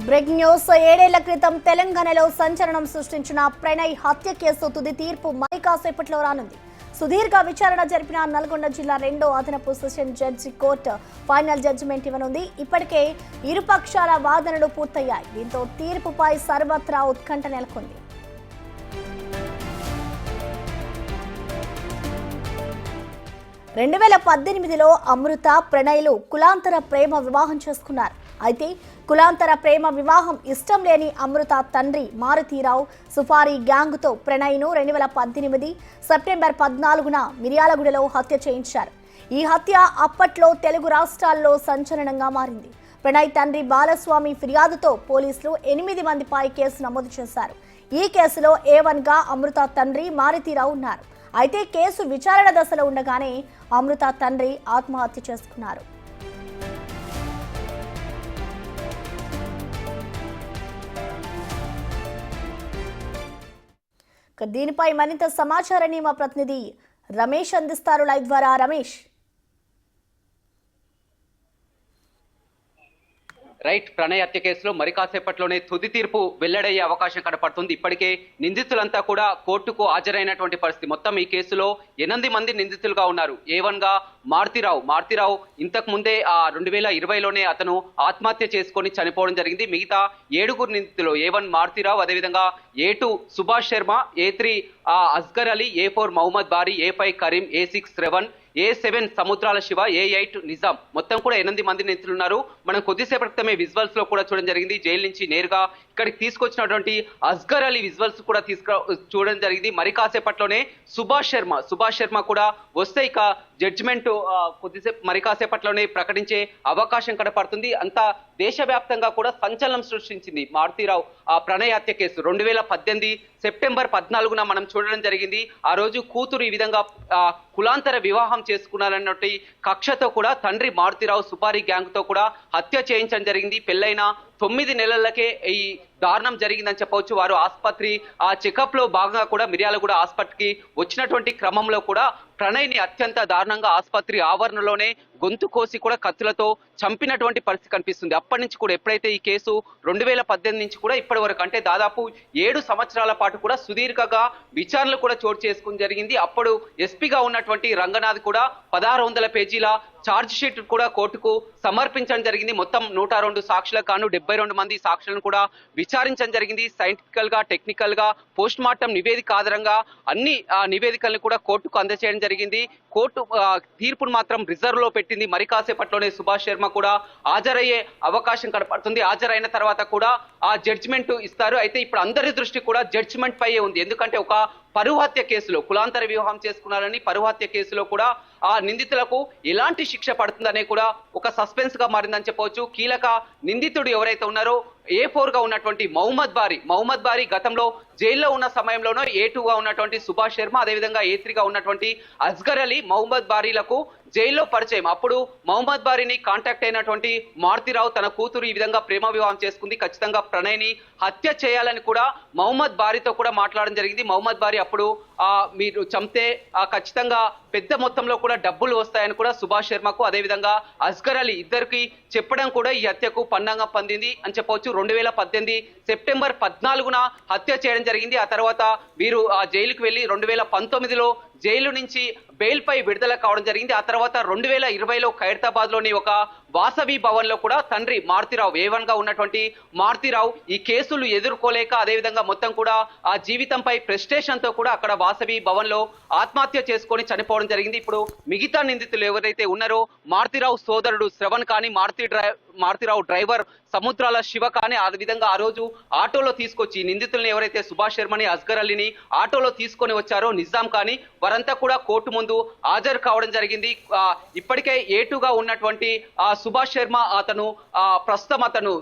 Breaking news. 7 ఏళ్ల క్రితం తెలంగాణలో సంచలనం సృష్టించిన ప్రణయ్ హత్య కేసు తుది తీర్పు మరి కాసేపట్లో రానుంది. సుదీర్ఘ విచారణ జరిపిన నల్గొండ జిల్లా 2వ అదనపు session judge court final judgement ఇవ్వనుంది. ఇప్పటికే ఇరుపక్షాల వాదనలు పూర్తయ్యాయి. దీంతో తీర్పుపై సర్వత్రా ఉత్కంఠ నెలకొంది. 2018లో అమృత, ప్రణయ్లు కులాంతర ప్రేమ వివాహం చేసుకున్నారు. అయితే కులాంతర ప్రేమ వివాహం ఇష్టం లేని అమృత తండ్రి మారుతీరావు సుపారీ గ్యాంగ్తో ప్రణయ్ను 2018 సెప్టెంబర్ 14న మిర్యాలగూడలో హత్య చేయించారు. ఈ హత్య అప్పట్లో తెలుగు రాష్ట్రాల్లో సంచలనంగా మారింది. ప్రణయ్ తండ్రి బాలస్వామి ఫిర్యాదుతో పోలీసులు 8 మందిపై కేసు నమోదు చేశారు. ఈ కేసులో A1గా అమృత తండ్రి మారుతీరావు ఉన్నారు. అయితే కేసు విచారణ దశలో ఉండగానే అమృత తండ్రి ఆత్మహత్య చేసుకున్నారు. దీనిపై మరింత సమాచారాన్ని మా ప్రతినిధి రమేష్ అందిస్తారు లైవ్ ద్వారా. రమేష్, రైట్. ప్రణయ్ హత్య కేసులో మరి కాసేపట్లోనే తుది తీర్పు వెల్లడయ్యే అవకాశం కనపడుతుంది. ఇప్పటికే నిందితులంతా కూడా కోర్టుకు హాజరైనటువంటి పరిస్థితి. మొత్తం ఈ కేసులో 8 మంది నిందితులుగా ఉన్నారు. A1గా మారుతీరావు ఇంతకు ముందే 2020లోనే అతను ఆత్మహత్య చేసుకొని చనిపోవడం జరిగింది. మిగతా 7 నిందితులు A1 మారుతీరావు, అదేవిధంగా A2 Subhash Sharma, A3 Asgar Ali, A4 Mohammed బారీ, A5 Karim, A6 Shravan, A7 సముద్రాల శివ, A8 నిజాం, మొత్తం కూడా 8 మంది నిందితులు ఉన్నారు. మనం కొద్దిసేపటి క్రితమే విజువల్స్ లో కూడా చూడడం జరిగింది. జైలు నుంచి నేరుగా ఇక్కడికి తీసుకొచ్చినటువంటి అస్గర్ అలీ విజువల్స్ కూడా చూడడం జరిగింది. మరి కాసేపట్లోనే సుభాష్ శర్మ కూడా వస్తే ఇక జడ్జిమెంట్ కొద్దిసేపు మరి కాసేపట్లోనే ప్రకటించే అవకాశం కనపడుతుంది. అంతా దేశవ్యాప్తంగా కూడా సంచలనం సృష్టించింది మారుతీరావు ప్రణయ్ హత్య కేసు. 2018 సెప్టెంబర్ 14న మనం చూడడం జరిగింది. ఆ రోజు కూతురు ఈ విధంగా కులాంతర వివాహం చేసుకున్నారన్నట్టు కక్షతో కూడా తండ్రి మారుతీరావు సుపారీ గ్యాంగ్ తో కూడా హత్య చేయించడం జరిగింది. పెళ్ళైన 9 నెలలకే ఈ దారుణం జరిగిందని చెప్పవచ్చు. వారు ఆసుపత్రి చెకప్ లో భాగంగా కూడా మిర్యాలగూడ ఆసుపత్రికి వచ్చినటువంటి క్రమంలో కూడా ప్రణయ్ని అత్యంత దారుణంగా ఆసుపత్రి ఆవరణలోనే గొంతు కోసి కూడా కత్తులతో చంపినటువంటి పరిస్థితి కనిపిస్తుంది. అప్పటి నుంచి కూడా ఎప్పుడైతే ఈ కేసు 2018 నుంచి కూడా ఇప్పటి వరకు అంటే దాదాపు 7 సంవత్సరాల పాటు కూడా సుదీర్ఘంగా విచారణలు కూడా చోటు చేసుకుని జరిగింది. అప్పుడు ఎస్పీగా ఉన్నటువంటి రంగనాథ్ కూడా 1600 పేజీల ఛార్జ్ షీట్ కూడా కోర్టుకు సమర్పించడం జరిగింది. మొత్తం 102 సాక్షులకు గాను 72 మంది సాక్షులను కూడా విచారించడం జరిగింది. సైంటిఫికల్ గా, టెక్నికల్ గా, పోస్ట్ మార్టం నివేదిక ఆధారంగా అన్ని నివేదికలను కూడా కోర్టుకు అందజేయడం జరిగింది. కోర్టు తీర్పును మాత్రం రిజర్వ్ లో పెట్టింది. మరి కాసేపట్లోనే సుభాష్ శర్మ కూడా హాజరయ్యే అవకాశం కనపడుతుంది. హాజరైన తర్వాత కూడా ఆ జడ్జిమెంట్ ఇస్తారు. అయితే ఇప్పుడు అందరి దృష్టి కూడా జడ్జిమెంట్ పై ఉంది. ఎందుకంటే ఒక పరువు హత్య కేసులో కులాంతర వివాహం చేసుకున్నారని పరువు హత్య కేసులో కూడా ఆ నిందితులకు ఎలాంటి శిక్ష పడుతుందనే కూడా ఒక సస్పెన్స్ గా మారిందని చెప్పవచ్చు. కీలక నిందితుడు ఎవరైతే ఉన్నారో A4గా ఉన్నటువంటి మహమ్మద్ బారీ గతంలో జైల్లో ఉన్న సమయంలోనూ A2గా ఉన్నటువంటి సుభాష్ శర్మ, అదేవిధంగా A3గా ఉన్నటువంటి అస్గర్ అలీ మహమ్మద్ బారీలకు జైల్లో పరిచయం. అప్పుడు మహమ్మద్ బారీని కాంటాక్ట్ అయినటువంటి మారుతీరావు తన కూతురు ఈ విధంగా ప్రేమ వివాహం చేసుకుంది, ఖచ్చితంగా ప్రణయ్ని హత్య చేయాలని కూడా మహమ్మద్ బారీతో కూడా మాట్లాడడం జరిగింది. మహమ్మద్ బారీ అప్పుడు మీరు చంపితే ఖచ్చితంగా పెద్ద మొత్తంలో కూడా డబ్బులు వస్తాయని కూడా సుభాష్ శర్మకు, అదేవిధంగా అస్గర్ అలీ ఇద్దరికి చెప్పడం కూడా ఈ హత్యకు పన్నాగం పొందింది అని చెప్పవచ్చు. 2018 సెప్టెంబర్ 14న హత్య చేయడం జరిగింది. ఆ తర్వాత వీరు జైలుకు వెళ్లి 2019లో జైలు నుంచి బెయిల్ పై విడుదల కావడం జరిగింది. ఆ తర్వాత 2020లో ఖైరతాబాద్ లోని ఒక వాసవి భవన్ లో కూడా తండ్రి మారుతీరావు A1గా ఉన్నటువంటి మారుతీరావు ఈ కేసులు ఎదుర్కోలేక, అదేవిధంగా మొత్తం కూడా ఆ జీవితంపై ప్రెస్టేషన్ తో కూడా అక్కడ వాసవి భవన్ లో ఆత్మహత్య చేసుకొని చనిపోవడం జరిగింది. ఇప్పుడు మిగతా నిందితులు ఎవరైతే ఉన్నారో మారుతీరావు సోదరుడు శ్రవణ్ కానీ, మారుతీరావు డ్రైవర్ సముద్రాల శివ కానీ, ఆ విధంగా ఆ రోజు ఆటోలో తీసుకొచ్చి నిందితులను ఎవరైతే సుభాష్ శర్మని, అస్గర్ అలీని ఆటోలో తీసుకొని వచ్చారో నిజాం కానీ, వారంతా కూడా కోర్టు ముందు హాజరు కావడం జరిగింది. ఇప్పటికే A2గా ఉన్నటువంటి సుభాష్ శర్మ ప్రస్తుతం అతను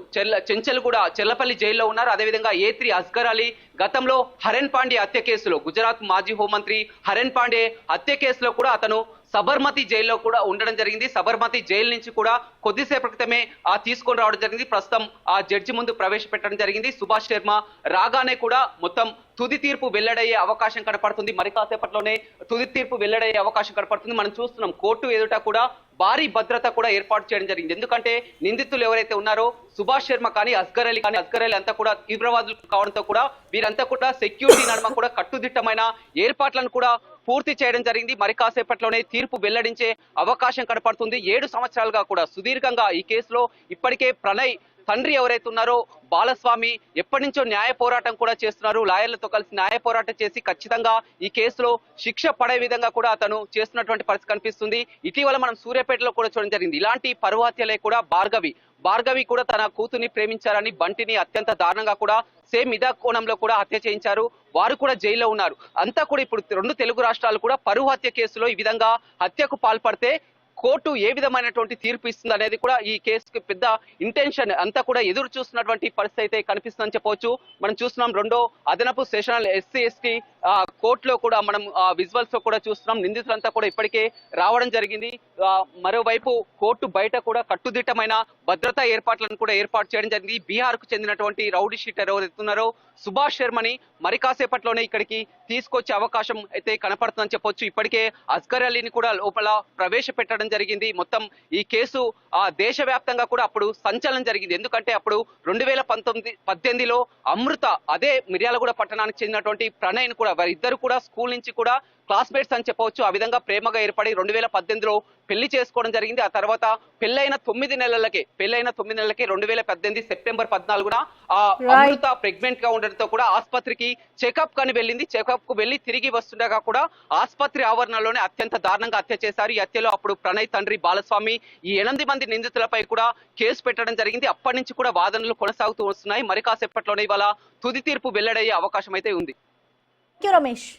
చెంచల్గూడ చెల్లపల్లి జైల్లో ఉన్నారు. అదేవిధంగా A3 అస్గర్ అలీ గతంలో హరెన్ పాండే హత్య కేసులో, గుజరాత్ మాజీ హోంమంత్రి హరెన్ పాండే హత్య కేసులో కూడా అతను సబర్మతి జైల్లో కూడా ఉండడం జరిగింది. సబర్మతి జైలు నుంచి కూడా కొద్దిసేపటి క్రితమే తీసుకొని రావడం జరిగింది. ప్రస్తుతం ఆ జడ్జి ముందు ప్రవేశపెట్టడం జరిగింది. సుభాష్ శర్మ రాగానే కూడా మొత్తం తుది తీర్పు వెల్లడయ్యే అవకాశం కనపడుతుంది. మరి కాసేపట్లోనే తుది తీర్పు వెల్లడయ్యే అవకాశం కనపడుతుంది. మనం చూస్తున్నాం కోర్టు ఎదుట కూడా భారీ భద్రత కూడా ఏర్పాటు చేయడం జరిగింది. ఎందుకంటే నిందితులు ఎవరైతే ఉన్నారో సుభాష్ శర్మ కానీ అస్గర్ అలీ అంతా కూడా తీవ్రవాదులు కావడంతో కూడా వీరంతా కూడా సెక్యూరిటీ నడుమ కూడా కట్టుదిట్టమైన ఏర్పాట్లను కూడా పూర్తి చేయడం జరిగింది. మరి కాసేపట్లోనే తీర్పు వెల్లడించే అవకాశం కనపడుతుంది. 7 సంవత్సరాలుగా కూడా సుదీర్ఘంగా ఈ కేసులో ఇప్పటికే ప్రణయ్ తండ్రి ఎవరైతే ఉన్నారో బాలస్వామి ఎప్పటి నుంచో న్యాయ పోరాటం కూడా చేస్తున్నారు. లాయర్లతో కలిసి న్యాయ పోరాటం చేసి ఖచ్చితంగా ఈ కేసులో శిక్ష పడే విధంగా కూడా అతను చేస్తున్నటువంటి పరిస్థితి కనిపిస్తుంది. ఇటీవల మనం సూర్యాపేటలో కూడా చూడడం జరిగింది. ఇలాంటి పరువు హత్యలే కూడా భార్గవి కూడా తన కూతుర్ని ప్రేమించారని బంటిని అత్యంత దారుణంగా కూడా సేమ్ ఇదే కోణంలో కూడా హత్య చేయించారు. వారు కూడా జైల్లో ఉన్నారు. అంతా కూడా ఇప్పుడు 2 తెలుగు రాష్ట్రాలు కూడా పరువు హత్య కేసులో ఈ విధంగా హత్యకు పాల్పడితే కోర్టు ఏ విధమైనటువంటి తీర్పు ఇస్తుంది అనేది కూడా ఈ కేసుకి పెద్ద ఇంటెన్షన్ అంతా కూడా ఎదురు చూస్తున్నటువంటి పరిస్థితి అయితే కనిపిస్తుందని చెప్పవచ్చు. మనం చూస్తున్నాం రెండో అదనపు సెషనల్ SC/ST కోర్టులో కూడా మనం విజువల్స్ లో కూడా చూస్తున్నాం. నిందితులంతా కూడా ఇప్పటికే రావడం జరిగింది. మరోవైపు కోర్టు బయట కూడా కట్టుదిట్టమైన భద్రతా ఏర్పాట్లను కూడా ఏర్పాటు చేయడం జరిగింది. బీహార్ కు చెందినటువంటి రౌడీ షీటర్ ఎవరెత్తున్నారో సుభాష్ శర్మని మరి కాసేపట్లోనే ఇక్కడికి తీసుకొచ్చే అవకాశం అయితే కనపడుతుందని చెప్పొచ్చు. ఇప్పటికే అస్గర్ అలీని కూడా లోపల ప్రవేశపెట్టడం జరిగింది. మొత్తం ఈ కేసు దేశవ్యాప్తంగా కూడా అప్పుడు సంచలనం జరిగింది. ఎందుకంటే అప్పుడు 2018లో అమృత అదే మిర్యాలగూడ పట్టణానికి చెందినటువంటి ప్రణయ్ని కూడా వారిద్దరు కూడా స్కూల్ నుంచి కూడా క్లాస్మేట్స్ అని చెప్పవచ్చు. ఆ విధంగా ప్రేమగా ఏర్పడి 2018లో పెళ్లి చేసుకోవడం జరిగింది. ఆ తర్వాత పెళ్ళైన 9 నెలలకే 2018 సెప్టెంబర్ 14న అమృత ప్రెగ్నెంట్ గా ఉండడంతో కూడా ఆసుపత్రికి చెకప్ కని వెళ్ళింది. చెకప్ కు వెళ్లి తిరిగి వస్తుండగా కూడా ఆసుపత్రి ఆవరణలోనే అత్యంత దారుణంగా హత్య చేశారు. ఈ హత్యలో అప్పుడు ప్రణయ్ తండ్రి బాలస్వామి ఈ 8 మంది నిందితులపై కూడా కేసు పెట్టడం జరిగింది. అప్పటి నుంచి కూడా వాదనలు కొనసాగుతూ వస్తున్నాయి. మరి కాసేపట్లోనే ఇవాళ తుది తీర్పు వెల్లడయ్యే అవకాశం అయితే ఉంది. రమేష్.